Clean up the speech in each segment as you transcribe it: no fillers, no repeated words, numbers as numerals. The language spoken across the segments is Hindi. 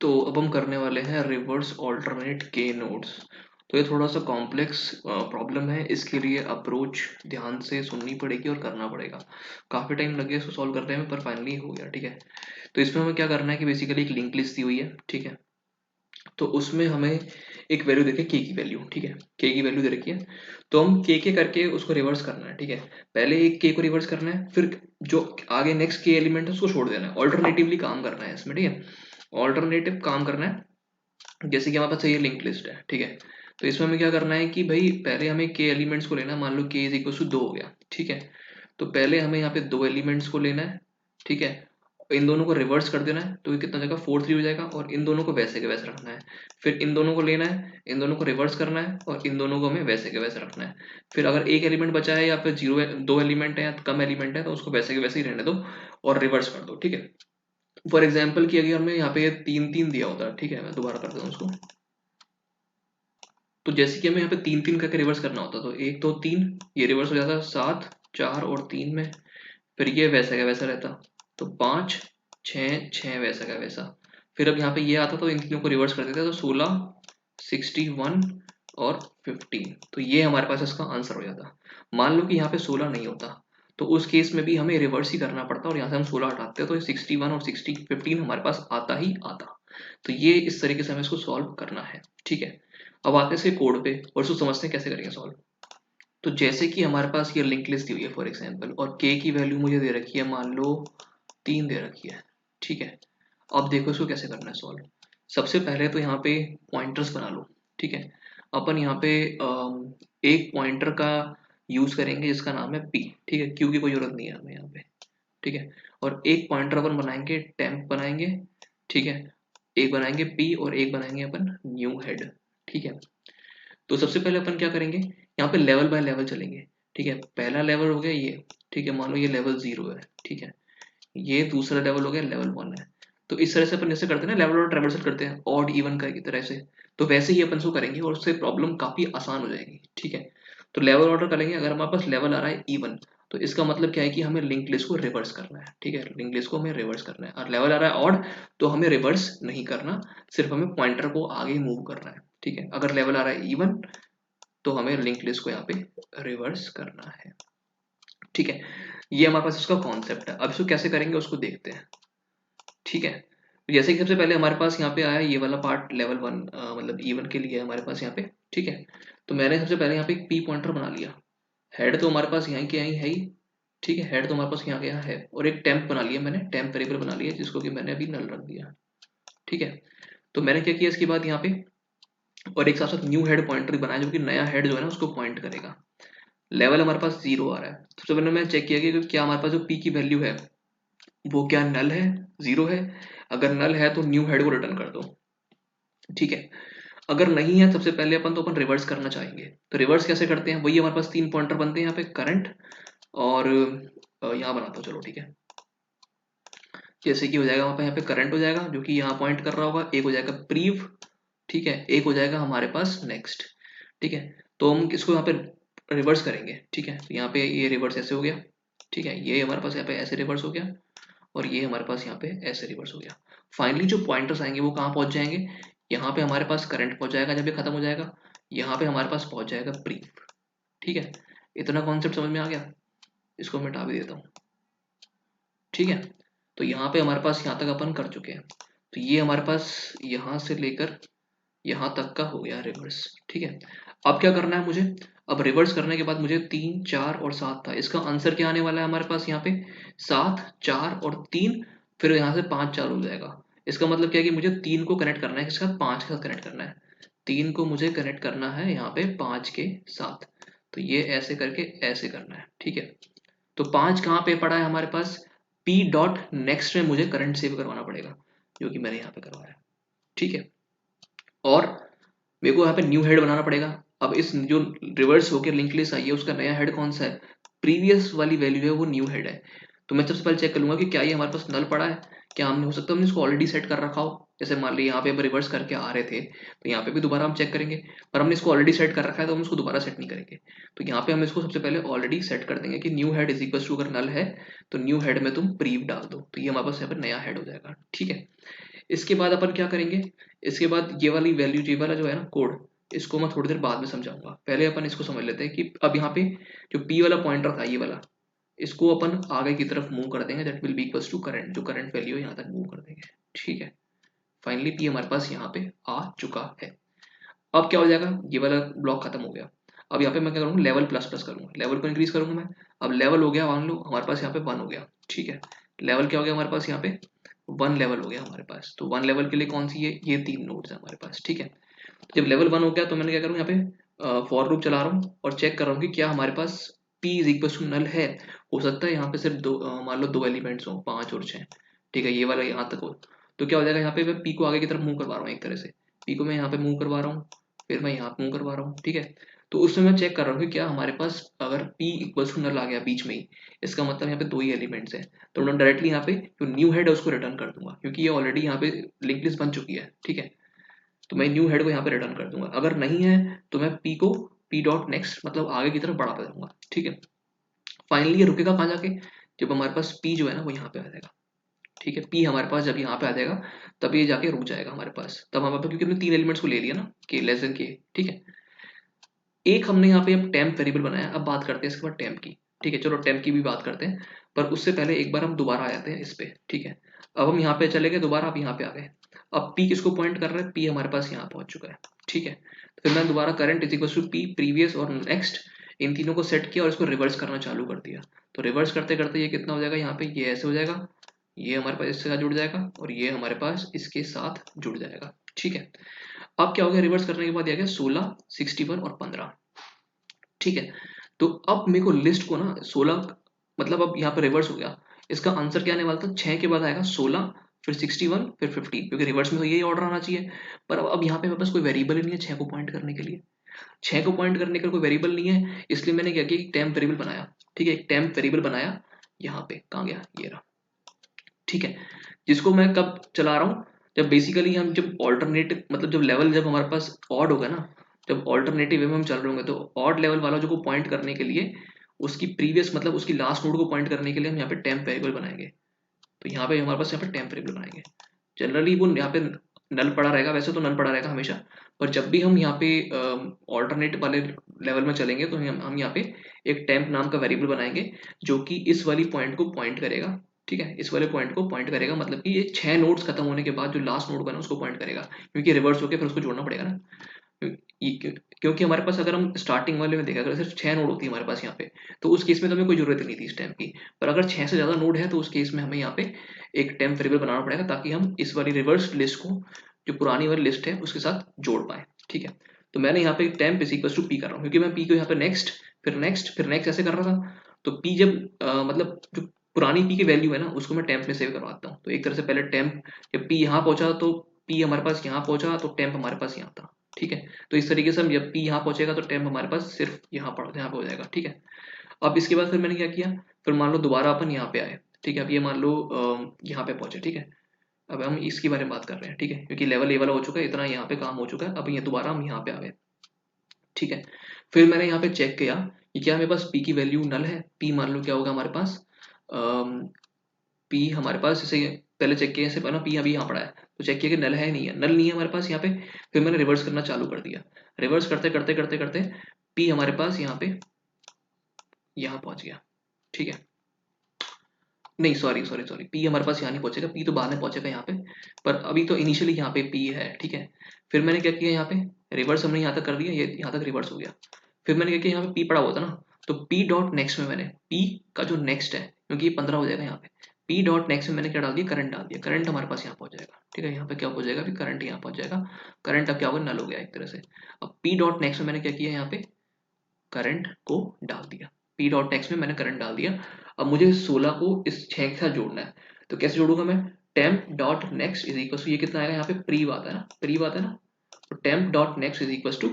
तो अब हम करने वाले हैं रिवर्स ऑल्टरनेट के नोड्स। तो ये थोड़ा सा कॉम्प्लेक्स प्रॉब्लम है, इसके लिए अप्रोच ध्यान से सुननी पड़ेगी और करना पड़ेगा। काफ़ी टाइम लगे इसको सॉल्व करने में, पर फाइनली हो गया। ठीक है, तो इसमें हमें क्या करना है कि बेसिकली एक लिंक लिस्ट दी हुई है। ठीक है, तो उसमें हमें एक वैल्यू देखे के की वैल्यू। ठीक है, के की वैल्यू दे रखी है, तो हम के करके उसको रिवर्स करना है। ठीक है, पहले एक के को रिवर्स करना है, फिर जो आगे नेक्स्ट के एलिमेंट है उसको छोड़ देना है। ऑल्टरनेटिवली काम करना है इसमें। ठीक है, ऑल्टरनेटिव काम करना है। जैसे कि हमारे पास ये लिंक लिस्ट है। ठीक है, तो इसमें हमें क्या करना है कि भाई पहले हमें के एलिमेंट्स को लेना है। मान लो के इज इक्वल टू 2 हो गया। ठीक है, तो पहले हमें यहाँ पे 2 एलिमेंट्स को लेना है। ठीक है, इन दोनों को रिवर्स कर देना है, तो ये कितना जाएगा 4 3 हो जाएगा, और इन दोनों को वैसे के वैसे रखना है। फिर इन दोनों को लेना है, इन दोनों को रिवर्स करना है, और इन दोनों को हमें वैसे के वैसे रखना है। फिर अगर एक एलिमेंट बचा है या फिर जीरो, 2 एलिमेंट है या कम एलिमेंट है, तो उसको वैसे के वैसे ही रहने दो और रिवर्स कर दो। ठीक है, फॉर एग्जाम्पल की अगर हमें यहाँ पे 3 3 दिया होता है। ठीक है, मैं दोबारा कर देता हूँ उसको। तो जैसे कि हमें यहाँ पे 3 3 करके रिवर्स करना होता, तो 1 2 3 ये रिवर्स हो जाता 7 4 और 3 में। फिर ये वैसा का वैसा रहता, तो 5 6 6 वैसा का वैसा। फिर अब यहाँ पे ये आता तो इन तीनों को रिवर्स कर देते, तो 16 61 और 15। तो ये हमारे पास इसका आंसर हो जाता। मान लो कि यहाँ पे 16 नहीं होता, तो उस केस में भी हमें रिवर्स ही करना पड़ता, और यहाँ से हम 16 हटाते हैं, तो 61 और 15 हमारे पास आता ही आता। तो ये इस तरीके से हमें इसको सॉल्व करना है। ठीक है, अब आते हैं इसके कोड पे और इसको समझते हैं कैसे करेंगे सॉल्व। तो जैसे कि हमारे पास ये लिंक लिस्ट दी हुई है फॉर एग्जांपल, और के की वैल्यू मुझे दे रखी है, मान लो 3 दे रखी है। ठीक है, अब देखो इसको कैसे करना है सॉल्व। सबसे पहले तो यहाँ पे पॉइंटर्स बना लो। ठीक है, अपन यहाँ पे एक पॉइंटर का यूज करेंगे जिसका नाम है पी। ठीक है, क्यू की कोई जरूरत नहीं है हमें यहाँ पे। ठीक है, और एक पॉइंटर अपन बनाएंगे टेम्प बनाएंगे। ठीक है, एक बनाएंगे पी और एक बनाएंगे अपन न्यू हेड। ठीक है, तो सबसे पहले अपन क्या करेंगे, यहाँ पे लेवल बाय लेवल चलेंगे। ठीक है, पहला लेवल हो गया ये। ठीक है, मान लो ये लेवल 0 है। ठीक है, ये दूसरा लेवल हो गया, लेवल 1 है। तो इस तरह से अपन जैसे करते हैं ना, लेवल और ट्रेवर्सल करते हैं ऑड इवन की तरह से, तो वैसे ही अपन इसको करेंगे और उससे प्रॉब्लम काफी आसान हो जाएगी। ठीक है, तो लेवल ऑर्डर करेंगे। अगर हमारे पास लेवल आ रहा है इवन, तो इसका मतलब क्या है कि हमें लिंक लिस्ट को रिवर्स करना है। ठीक है, लिंक लिस्ट को हमें रिवर्स करना है। और लेवल आ रहा है ऑड, तो हमें रिवर्स नहीं करना, सिर्फ हमें पॉइंटर को आगे मूव करना है। ठीक है, अगर लेवल आ रहा है इवन, तो हमें लिंक लिस्ट को यहाँ पे रिवर्स करना है। ठीक है, ये हमारे पास इसका कॉन्सेप्ट है। अब इसको कैसे करेंगे उसको देखते हैं। ठीक है, तो जैसे कि सबसे पहले हमारे पास यहाँ पे आया ये वाला पार्ट लेवल 1, मतलब इवन के लिए है हमारे पास यहाँ पे। ठीक है, तो मैंने सबसे पहले यहाँ पे एक पी पॉइंटर बना लिया। हेड तो हमारे पास यहाँ के यहाँ है ही। ठीक है, हेड तो हमारे पास यहाँ के यहाँ है, और एक टेम्प बना लिया मैंने, टेम्प वेरिएबल बना लिया जिसको कि मैंने अभी नल रख दिया। ठीक है, तो मैंने क्या किया इसके बाद यहाँ पे, और एक साथ साथ न्यू हेड पॉइंटर बनाया जो कि नया हेड जो है ना उसको पॉइंट करेगा। लेवल हमारे पास 0 आ रहा है। सबसे पहले मैं चेक किया कि क्या हमारे पास जो पी की वैल्यू है वो क्या नल है, 0 है। अगर नल है तो न्यू हेड को रिटर्न कर दो। ठीक है, अगर नहीं है सबसे पहले अपन तो अपन रिवर्स करना चाहेंगे। तो रिवर्स कैसे करते हैं, वही हमारे पास 3 पॉइंटर बनते हैं यहाँ पे, करंट और यहाँ बनाता हूँ चलो। ठीक है, जैसे कि हो जाएगा वहां पे, यहाँ पे करंट हो जाएगा जो कि यहाँ पॉइंट कर रहा होगा, एक हो जाएगा प्रीव। ठीक है, एक हो जाएगा हमारे पास नेक्स्ट। ठीक है, तो हम इसको यहाँ पे रिवर्स करेंगे। ठीक है, तो यहाँ पे ये रिवर्स ऐसे हो गया। ठीक है, ये हमारे पास यहाँ पे ऐसे रिवर्स हो गया, और ये हमारे पास यहाँ पे ऐसे रिवर्स हो गया। फाइनली जो पॉइंटर्स आएंगे वो कहाँ पहुंच जाएंगे, यहाँ पे हमारे पास करंट पहुंच जाएगा जब ये खत्म हो जाएगा, यहाँ पे हमारे पास पहुंच जाएगा प्रीव। ठीक है, इतना कॉन्सेप्ट समझ में आ गया। इसको मिटा भी देता हूँ। ठीक है, तो यहाँ पे हमारे पास यहाँ तक अपन कर चुके हैं। तो ये हमारे पास यहाँ से लेकर यहाँ तक का हो गया रिवर्स। ठीक है, अब क्या करना है मुझे, अब रिवर्स करने के बाद मुझे 3 4 और 7 था, इसका आंसर क्या आने वाला है हमारे पास यहाँ पे 7 4 और 3, फिर यहाँ से 5 4 हो जाएगा। इसका मतलब क्या है कि मुझे 3 को कनेक्ट करना है, किसके साथ, 5 के साथ कनेक्ट करना है। 3 को मुझे कनेक्ट करना है यहाँ पे 5 के साथ, तो ये ऐसे करके ऐसे करना है। ठीक है, तो 5 कहाँ पे पड़ा है हमारे पास, पी डॉट नेक्स्ट में मुझे करंट सेव करवाना पड़ेगा, जो कि मैंने यहाँ पे करवाया। ठीक है, और मेरे को यहाँ पे न्यू हेड बनाना पड़ेगा। अब इस जो रिवर्स होकर लिंक लिस्ट आई है उसका नया हेड कौन सा है, प्रीवियस वाली वैल्यू है वो न्यू हेड है। तो मैं सबसे पहले चेक कर लूंगा कि क्या ये हमारे पास नल पड़ा है, क्या हमने, हो सकता है हमने इसको ऑलरेडी सेट कर रखा हो। जैसे मान लीजिए यहाँ पे हम रिवर्स करके आ रहे थे, तो यहाँ पे भी दोबारा हम चेक करेंगे, पर हमने इसको ऑलरेडी सेट कर रखा है तो हम इसको दोबारा सेट नहीं करेंगे। तो यहाँ पे हम इसको सबसे पहले ऑलरेडी सेट कर देंगे कि new head is equal to, अगर नल है तो न्यू हेड में तुम प्रीव डाल दो, तो ये हमारे पास यहाँ पे नया हेड हो जाएगा। ठीक है, इसके बाद अपन क्या करेंगे, इसके बाद ये वाली वैल्यू, ये वाला जो है ना कोड, इसको मैं थोड़ी देर बाद में समझाऊंगा। पहले अपन इसको समझ लेते हैं कि अब यहाँ पे जो P वाला पॉइंटर था ये वाला, इसको अपन आगे की तरफ मूव कर देंगे, that will be equals to current, जो करंट वैल्यू है यहाँ तक मूव कर देंगे। ठीक है, फाइनली P हमारे पास यहाँ पे आ चुका है। अब क्या हो जाएगा, ये वाला ब्लॉक खत्म हो गया। अब यहाँ पे मैं क्या करूँगा, लेवल प्लस प्लस करूंगा, लेवल को इंक्रीज करूंगा मैं। अब लेवल हो गया, मान लो हमारे पास यहाँ पे 1 हो गया। ठीक है, लेवल क्या हो गया हमारे पास यहाँ पे, 1 लेवल हो गया हमारे पास। तो 1 लेवल के लिए कौन सी है, ये 3 नोड्स है हमारे पास। ठीक है, तो जब लेवल 1 हो गया तो मैंने क्या करूँ, यहाँ पे फॉर लूप चला रहा हूँ और चेक कर रहा हूँ कि क्या हमारे पास P is equal to null है। हो सकता है यहाँ पे सिर्फ दो मान लो 2 एलिमेंट्स हो, 5 और 6। ठीक है, ये वाला यहाँ तक हो, तो क्या हो जाएगा, यहाँ पे मैं P को आगे की तरफ मूव करवा रहा हूँ एक तरह से। P को मैं यहाँ पे मूव करवा रहा हूँ, फिर मैं यहाँ मूव करवा रहा हूँ। ठीक है, तो उसमें मैं चेक कर रहा हूँ कि क्या हमारे पास अगर P इक्वल टू नल आ गया बीच में ही, इसका मतलब यहाँ पे 2 ही एलिमेंट्स हैं, तो मैं डायरेक्टली यहाँ पे जो न्यू हेड है उसको रिटर्न कर दूंगा, क्योंकि ये ऑलरेडी यहाँ पे लिंक लिस्ट बन चुकी है। ठीक है, तो मैं न्यू हेड को यहाँ पे रिटर्न कर दूंगा। अगर नहीं है तो मैं P को P डॉट नेक्स्ट मतलब आगे की तरफ बढ़ाता जाऊंगा। ठीक है, फाइनली ये रुकेगा कहाँ जाके, जब हमारे पास P जो है ना वो यहाँ पे आ जाएगा। ठीक है, P हमारे पास जब यहाँ पे आ जाएगा तब ये जाके रुक जाएगा हमारे पास, तब हमारे पास, क्योंकि हमने 3 एलिमेंट्स को ले लिया ना, के लेस देन के। ठीक है, एक हमने यहाँ पे अब टेम्प वेरिएबल बनाया। अब बात करते हैं इसके बाद टेम्प की। ठीक है, चलो टेम्प की भी बात करते हैं, पर उससे पहले एक बार हम दोबारा आ जाते हैं इस पे। ठीक है, अब हम यहाँ पे चले गए दोबारा, अब यहाँ पे आ गए। अब P किसको पॉइंट कर रहा है, P हमारे पास यहाँ पहुंच चुका है। ठीक है, तो फिर मैं दोबारा current is equal to P previous और नेक्स्ट, इन तीनों को सेट किया और इसको रिवर्स करना चालू कर दिया। तो रिवर्स करते करते ये कितना हो जाएगा, यहाँ पे ये ऐसे हो जाएगा, ये हमारे पास इसके साथ जुड़ जाएगा और ये हमारे पास इसके साथ जुड़ जाएगा। ठीक है, अब क्या हो गया, रिवर्स करने के बाद ये आ गया 16, 61 और 15। ठीक है, तो अब मेरे को लिस्ट को ना 16, मतलब अब यहाँ पे रिवर्स हो गया। इसका आंसर क्या आने वाला था, 6 के बाद आएगा 16, फिर 61, फिर 15, क्योंकि रिवर्स में तो यही ऑर्डर आना चाहिए। पर अब यहाँ पे मेरे पास कोई वेरिएबल ही नहीं है 6 को पॉइंट करने के लिए। 6 को पॉइंट करने का कोई वेरिएबल नहीं है, इसलिए मैंने क्या किया, एक टेम्प वेरिएबल बनाया। ठीक है, एक टेम्प वेरिएबल बनाया, यहाँ पे कहाँ गया, ये रहा। ठीक है, जिसको मैं कब चला रहा हूँ, जब बेसिकली हम जब ऑल्टरनेटिव मतलब जब लेवल जब हमारे पास ऑड होगा ना, जब ऑल्टरनेटिव वे में हम चल रहे होंगे, तो ऑड लेवल वाला जो को पॉइंट करने के लिए उसकी प्रीवियस मतलब उसकी लास्ट नोड को पॉइंट करने के लिए हम यहाँ पे टेम्प वेरिएबल बनाएंगे। तो यहाँ पे हमारे पास यहाँ पे टेम्प वेरिएबल बनाएंगे। जनरली वो यहाँ पे नल पड़ा रहेगा, वैसे तो नल पड़ा रहेगा हमेशा, पर जब भी हम यहाँ पे ऑल्टरनेट वाले लेवल में चलेंगे तो हम यहाँ पे एक टेम्प नाम का वेरिएबल बनाएंगे, जो कि इस वाली पॉइंट को पॉइंट करेगा। ठीक है, इस वाले पॉइंट को पॉइंट करेगा, मतलब कि ये 6 नोड्स खत्म होने के बाद जो लास्ट नोड बना उसको पॉइंट करेगा, क्योंकि रिवर्स होकर फिर उसको जोड़ना पड़ेगा ना। क्योंकि हमारे पास अगर हम स्टार्टिंग वाले में देखा, अगर सिर्फ 6 नोड होती है हमारे पास यहाँ पे, तो उस केस में तो हमें कोई जरूरत नहीं थी इस टेम्प की। पर अगर 6 से ज्यादा नोड है तो उस केस में हमें यहाँ पे एक टेम्प वेरिएबल बनाना पड़ेगा, ताकि हम इस वाली रिवर्स लिस्ट को, जो पुरानी वाली लिस्ट है, उसके साथ जोड़ पाए। ठीक है, तो मैंने यहाँ पे temp is equal to P कर रहा हूँ, क्योंकि मैं P को यहाँ पे नेक्स्ट, फिर नेक्स्ट, फिर नेक्स्ट ऐसे कर रहा था। तो P जब मतलब जो पुरानी P की वैल्यू है ना, उसको मैं टेम्प में सेव करवाता हूँ। तो एक तरह से पहले टेम्प, जब P यहाँ पहुंचा तो P हमारे पास यहाँ पहुंचा, तो टेम्प हमारे पास यहाँ था। ठीक है, तो इस तरीके से हम जब P यहाँ पहुंचेगा तो टेम्प हमारे पास सिर्फ यहाँ पे हो जाएगा। ठीक है, अब इसके बाद फिर मैंने क्या किया, फिर मान लो दोबारा अपन यहाँ पे आए। ठीक है, अब ये मान लो यहाँ पे पहुंचे। ठीक है, अब हम इसके बारे में बात कर रहे हैं। ठीक है, क्योंकि लेवल ये वाला हो चुका है, इतना यहाँ पे काम हो चुका है, अब ये दोबारा हम यहाँ पे आ गए। ठीक है, फिर मैंने यहाँ पे चेक किया कि क्या मेरे पास P की वैल्यू नल है। P मान लो क्या होगा हमारे पास, P हमारे पास जैसे पहले चेक किया, पहला P अभी यहाँ पड़ा है, तो चेक किया कि नल है नहीं है, नल नहीं है हमारे पास यहाँ पे। फिर मैंने रिवर्स करना चालू कर दिया, रिवर्स करते करते करते करते P हमारे पास यहाँ पे यहाँ पहुंच गया। ठीक है, नहीं सॉरी सॉरी सॉरी, P हमारे पास यहाँ नहीं पहुंचेगा, P तो बाद में पहुंचेगा यहाँ पे, पर अभी तो इनिशियली यहाँ पे P है। ठीक है, फिर मैंने क्या किया, यहाँ पे रिवर्स हमने यहाँ तक कर दिया, ये यहाँ तक रिवर्स हो गया। फिर मैंने क्या किया, यहाँ पे P पड़ा हुआ था ना, तो P डॉट नेक्स्ट में मैंने P का जो नेक्स्ट है, क्योंकि ये 15 हो जाएगा यहाँ पे, P डॉट नेक्स्ट में मैंने क्या डाल दिया, करंट डाल दिया। करंट हमारे पास यहाँ पहुंच जाएगा। ठीक है, यहाँ पे क्या हो जाएगा, अभी करंट यहाँ पहुंच जाएगा। करंट अब क्या होगा, नल हो गया एक तरह से। अब P डॉट नेक्स्ट में मैंने क्या किया, यहाँ पे करंट को डाल दिया। P डॉट नेक्स्ट में मैंने करंट डाल दिया। अब मुझे 16 को इस 6 के साथ जोड़ना है, तो कैसे जोड़ूंगा मैं, temp dot next is equal to, ये कितना आएगा, यहाँ पे प्रीव आता है ना, प्रीव आता है ना, तो temp dot next is equal to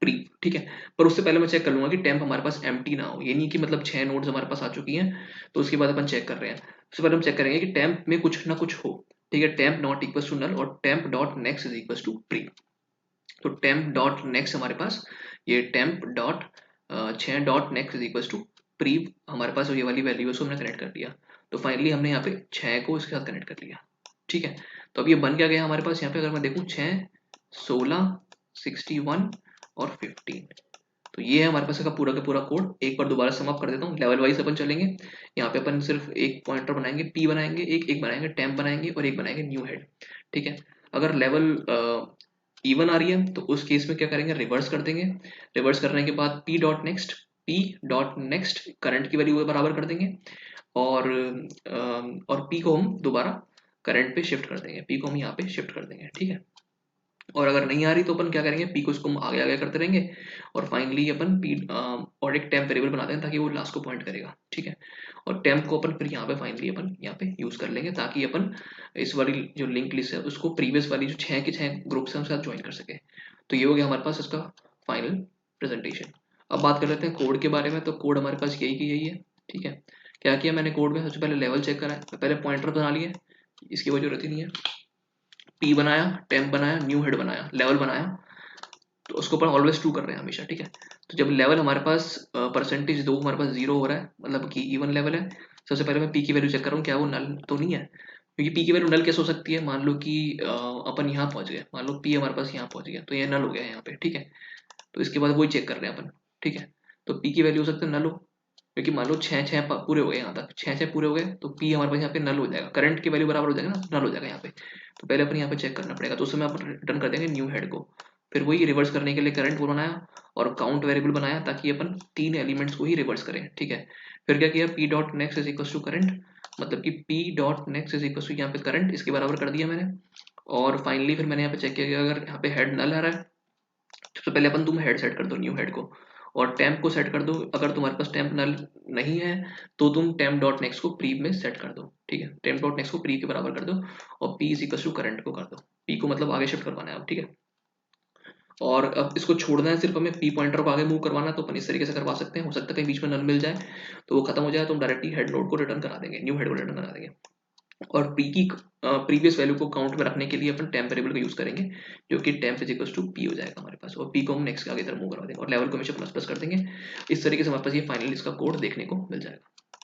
prev. ठीक है, पर उससे पहले मैं चेक कर लूंगा कि टेम्प हमारे पास एम्प्टी ना हो, ये नहीं कि मतलब 6 नोड्स हमारे पास आ चुकी हैं तो उसके बाद अपन चेक कर रहे हैं। उससे पहले हम चेक करेंगे कि टेम्प में कुछ ना कुछ हो। ठीक है, temp not equal to null और temp dot next is equal to prev. तो टेम्प डॉट नेक्स्ट हमारे पास, ये temp dot 6 dot next is equal to prev, हमारे पास ये वाली वैल्यू है, उसको हमने कनेक्ट कर दिया। तो फाइनली हमने यहाँ पे 6 को इसके साथ कनेक्ट कर लिया। ठीक है, तो अब ये बन क्या गया हमारे पास यहाँ पे, अगर मैं देखूँ 6, 16, 61 और 15, तो ये है हमारे पास का पूरा कोड। एक बार दोबारा सम अप कर देता हूँ, लेवल वाइज अपन चलेंगे। यहाँ पे अपन सिर्फ एक पॉइंटर बनाएंगे, पी बनाएंगे, एक बनाएंगे टेम्प बनाएंगे और एक बनाएंगे न्यू हेड। ठीक है, अगर लेवल इवन आ रही है तो उस केस में क्या करेंगे, रिवर्स कर देंगे। रिवर्स करने के बाद p.next करंट की वैल्यू बराबर कर देंगे, और p को हम दोबारा करंट पे शिफ्ट कर देंगे, p को हम यहाँ पे शिफ्ट कर देंगे। ठीक है, और अगर नहीं आ रही तो अपन क्या करेंगे, p को इसको हम आगे आगे करते रहेंगे और फाइनली अपन p और एक टेम्प वेरिएबल बनाते हैं ताकि वो लास्ट को पॉइंट करेगा। ठीक है, और टेम्प को अपन फिर यहाँ पे फाइनली अपन यहाँ पे यूज कर लेंगे ताकि अपन इस वाली जो लिंक लिस्ट है उसको प्रीवियस वाली जो 6 के 6 ग्रुप्स हैं उसके साथ ज्वाइन कर सके। तो ये हो गया हमारे पास इसका फाइनल प्रेजेंटेशन। अब बात कर लेते हैं कोड के बारे में। तो कोड हमारे पास यही की यही है। ठीक है, क्या किया मैंने कोड में, सबसे पहले लेवल चेक करा है, पहले पॉइंटर बना लिए, इसकी कोई जरूरत ही नहीं है। पी बनाया, टेम्प बनाया, न्यू हेड बनाया, लेवल बनाया, तो उसको अपन ऑलवेज ट्रू कर रहे हैं हमेशा। ठीक है, तो जब लेवल हमारे पास परसेंटेज 2 हमारे पास 0 हो रहा है, मतलब कि इवन लेवल है, सबसे पहले मैं पी की वैल्यू चेक कर रहा हूँ क्या वो नल तो नहीं है, क्योंकि पी की वैल्यू नल कैसे हो सकती है, मान लो कि अपन यहाँ पहुंच गए, मान लो पी हमारे पास यहाँ पहुंच गया तो ये नल हो गया यहाँ पे। ठीक है, तो इसके बाद वही चेक कर रहे हैं अपन। ठीक है, तो पी की वैल्यू हो सकता है नल हो, क्योंकि मान लो 6 पूरे हो गए, यहाँ तक 6 पूरे हो गए तो पी हमारे पास यहाँ पे नल हो जाएगा, करंट की वैल्यू बराबर हो जाएगा ना, नल हो जाएगा यहाँ पे। तो पहले अपन यहाँ पे चेक करना पड़ेगा, तो उसमें अपन रिटर्न कर देंगे न्यू हेड को। फिर वही रिवर्स करने के लिए करंट वो बनाया और काउंट वेरिएबल बनाया ताकि अपन 3 एलिमेंट्स को ही रिवर्स करें। ठीक है, फिर क्या किया, P dot next is equal to current, मतलब कि P dot next is equal to यहाँ पे करंट, इसके बराबर कर दिया मैंने। और फाइनली फिर मैंने यहाँ पे चेक किया कि अगर यहाँ पे हेड नल आ रहा है, सबसे पहले अपन तुम हेड सेट कर दो न्यू हेड को, और टेम्प को सेट कर दो। अगर तुम्हारे पास टेम्प नल नहीं है तो तुम टेम्प डॉट नेक्स्ट को प्री में सेट कर दो। ठीक है, टेम्प डॉट नेक्स्ट को प्री के बराबर कर दो और P is equal to current को कर दो, पी को मतलब आगे शिफ्ट करवाना है अब। ठीक है, और अब इसको छोड़ना है, सिर्फ हमें पी पॉइंटर को आगे मूव करवाना है, तो अपन इस तरीके से करवा सकते हैं। हो सकता है कहीं बीच में नल मिल जाए तो वो खत्म हो जाए तो हम डायरेक्टली हेड नोड को रिटर्न करा देंगे, न्यू हेड को रिटर्न करा देंगे। और पी की प्रीवियस वैल्यू को काउंट में रखने के लिए अपन टेम्प वेरिएबल का यूज करेंगे, जो कि temp is equal to P हो जाएगा हमारे पास, और पी को हम नेक्स्ट के आगे तरफ मूव करवा देंगे और लेवल को हमेशा प्लस प्लस कर देंगे। इस तरीके से हमारे पास ये फाइनली इसका कोड देखने को मिल जाएगा।